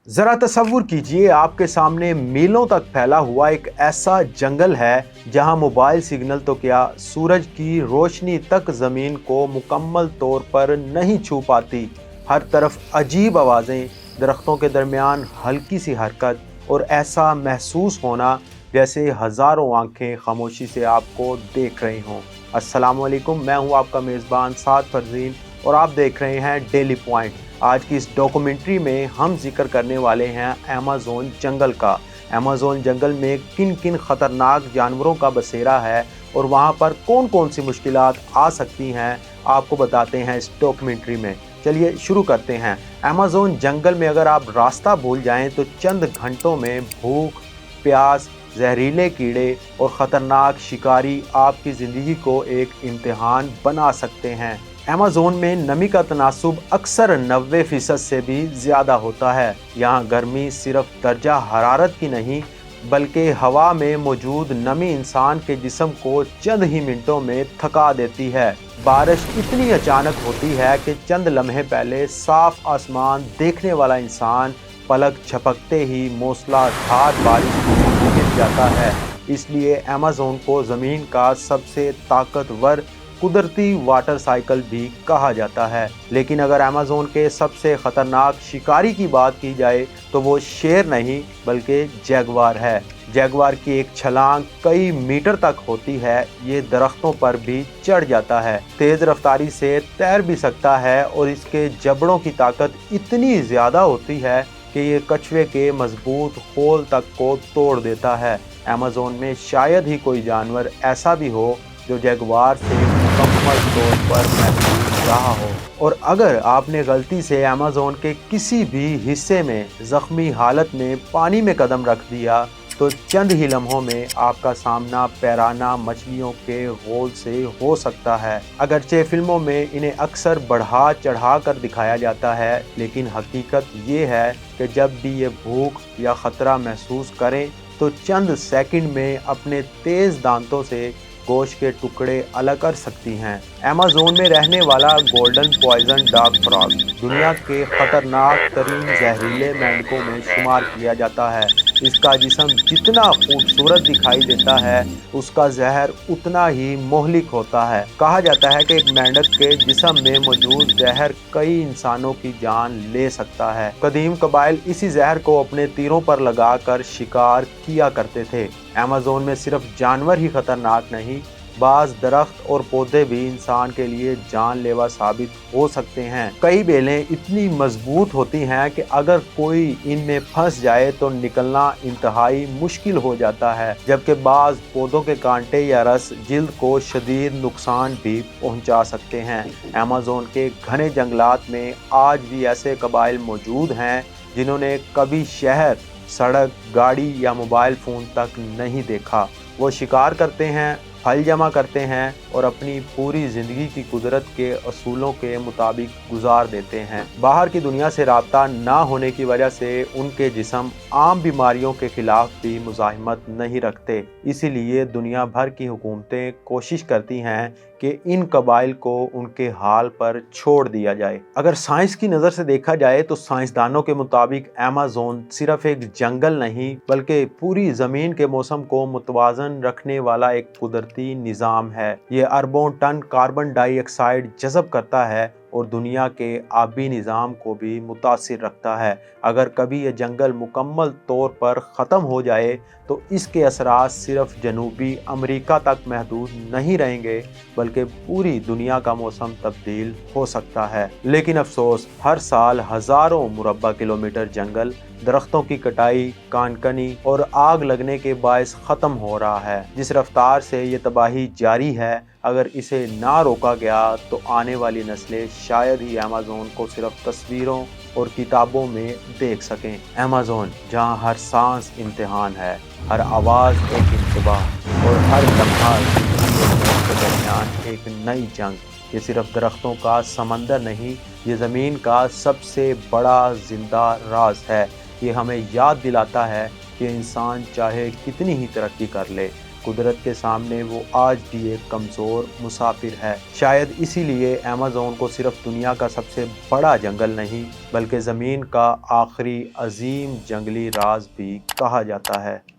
जरा तसव्वुर कीजिए, आपके सामने मीलों तक फैला हुआ एक ऐसा जंगल है जहां मोबाइल सिग्नल तो क्या, सूरज की रोशनी तक जमीन को मुकम्मल तौर पर नहीं छू पाती। हर तरफ अजीब आवाज़ें, दरख्तों के दरमियान हल्की सी हरकत और ऐसा महसूस होना जैसे हज़ारों आंखें खामोशी से आपको देख रही हों। अस्सलाम वालेकुम, मैं हूं आपका मेज़बान साद फरजीन और आप देख रहे हैं डेली पॉइंट। आज की इस डॉक्यूमेंट्री में हम जिक्र करने वाले हैं अमेज़न जंगल का। अमेज़न जंगल में किन किन ख़तरनाक जानवरों का बसेरा है और वहाँ पर कौन कौन सी मुश्किलात आ सकती हैं, आपको बताते हैं इस डॉक्यूमेंट्री में। चलिए शुरू करते हैं। अमेज़न जंगल में अगर आप रास्ता भूल जाएं तो चंद घंटों में भूख, प्यास, जहरीले कीड़े और ख़तरनाक शिकारी आपकी ज़िंदगी को एक इम्तिहान बना सकते हैं। अमेज़न में नमी का तनासुब अक्सर 90% से भी ज़्यादा होता है। यहाँ गर्मी सिर्फ दर्जा हरारत की नहीं बल्कि हवा में मौजूद नमी इंसान के जिस्म को चंद ही मिनटों में थका देती है। बारिश इतनी अचानक होती है कि चंद लम्हे पहले साफ आसमान देखने वाला इंसान पलक झपकते ही मूसलाधार बारिश में गिर जाता है। इसलिए अमेज़न को ज़मीन का सबसे ताकतवर कुदरती वाटर साइकिल भी कहा जाता है। लेकिन अगर अमेज़न के सबसे ख़तरनाक शिकारी की बात की जाए तो वो शेर नहीं बल्कि जैगुआर है। जैगुआर की एक छलांग कई मीटर तक होती है। ये दरख्तों पर भी चढ़ जाता है, तेज़ रफ्तारी से तैर भी सकता है और इसके जबड़ों की ताकत इतनी ज़्यादा होती है कि ये कछुए के मजबूत खोल तक को तोड़ देता है। अमेज़न में शायद ही कोई जानवर ऐसा भी हो जो जैगुआर से मुकम्मल तौर पर महफूज रहा हो। और अगर आपने गलती से अमेज़न के किसी भी हिस्से में ज़ख्मी हालत में पानी में कदम रख दिया तो चंद ही लम्हों में आपका सामना पैराना मछलियों के गोल से हो सकता है। अगरचे फिल्मों में इन्हें अक्सर बढ़ा चढ़ा कर दिखाया जाता है, लेकिन हकीकत ये है कि जब भी ये भूख या ख़तरा महसूस करें तो चंद सेकंड में अपने तेज़ दांतों से गोश्त के टुकड़े अलग कर सकती हैं। अमेज़न में रहने वाला गोल्डन पॉइजन डार्क फ्रॉग दुनिया के ख़तरनाक तरीन जहरीले मेंढकों में शुमार किया जाता है। इसका जिस्म जितना खूबसूरत दिखाई देता है उसका जहर उतना ही मोहलिक होता है। कहा जाता है कि एक मेंढक के जिस्म में मौजूद जहर कई इंसानों की जान ले सकता है। कदीम कबाइल इसी जहर को अपने तीरों पर लगाकर शिकार किया करते थे। अमेज़न में सिर्फ जानवर ही खतरनाक नहीं, बाज़ दरख्त और पौधे भी इंसान के लिए जानलेवा साबित हो सकते हैं। कई बेलें इतनी मजबूत होती हैं कि अगर कोई इनमें फंस जाए तो निकलना इंतहाई मुश्किल हो जाता है, जबकि बाज़ पौधों के कांटे या रस जिल्द को शदीद नुकसान भी पहुंचा सकते हैं। अमेज़न के घने जंगलात में आज भी ऐसे कबाइल मौजूद हैं जिन्होंने कभी शहर, सड़क, गाड़ी या मोबाइल फ़ोन तक नहीं देखा। वो शिकार करते हैं, फल जमा करते हैं और अपनी पूरी ज़िंदगी की कुदरत के असूलों के मुताबिक गुजार देते हैं। बाहर की दुनिया से राब्ता ना होने की वजह से उनके जिस्म आम बीमारियों के खिलाफ भी मुज़ाहिमत नहीं रखते। इसीलिए दुनिया भर की हुकूमतें कोशिश करती हैं कि इन कबाइल को उनके हाल पर छोड़ दिया जाए। अगर साइंस की नज़र से देखा जाए तो साइंसदानों के मुताबिक अमेज़न सिर्फ एक जंगल नहीं बल्कि पूरी ज़मीन के मौसम को मुतवाज़न रखने वाला एक कुदरती निज़ाम है। ये अरबों टन कार्बन डाइऑक्साइड जज़ब करता है और दुनिया के आबी निज़ाम को भी मुतासिर रखता है। अगर कभी ये जंगल मुकम्मल तौर पर ख़त्म हो जाए तो इसके असरात सिर्फ जनूबी अमेरिका तक महदूद नहीं रहेंगे बल्कि पूरी दुनिया का मौसम तब्दील हो सकता है। लेकिन अफसोस, हर साल हज़ारों मुरब्बा किलोमीटर जंगल दरख्तों की कटाई, कानकनी और आग लगने के बायस ख़त्म हो रहा है। जिस रफ्तार से ये तबाही जारी है, अगर इसे ना रोका गया तो आने वाली नस्लें शायद ही अमेज़न को सिर्फ तस्वीरों और किताबों में देख सकें। अमेज़न जहाँ हर सांस इम्तिहान है, हर आवाज़ एक इंतबाह और हर लम्हा ज़िंदगी और मौत के दरमियान एक नई जंग। ये सिर्फ दरख्तों का समंदर नहीं, ये ज़मीन का सबसे बड़ा ज़िंदा राज है। ये हमें याद दिलाता है कि इंसान चाहे कितनी ही तरक्की कर ले, قدرت کے سامنے وہ آج بھی ایک کمزور مسافر ہے۔ شاید اسی لیے ایمیزون کو صرف دنیا کا سب سے بڑا جنگل نہیں بلکہ زمین کا آخری عظیم جنگلی راز بھی کہا جاتا ہے۔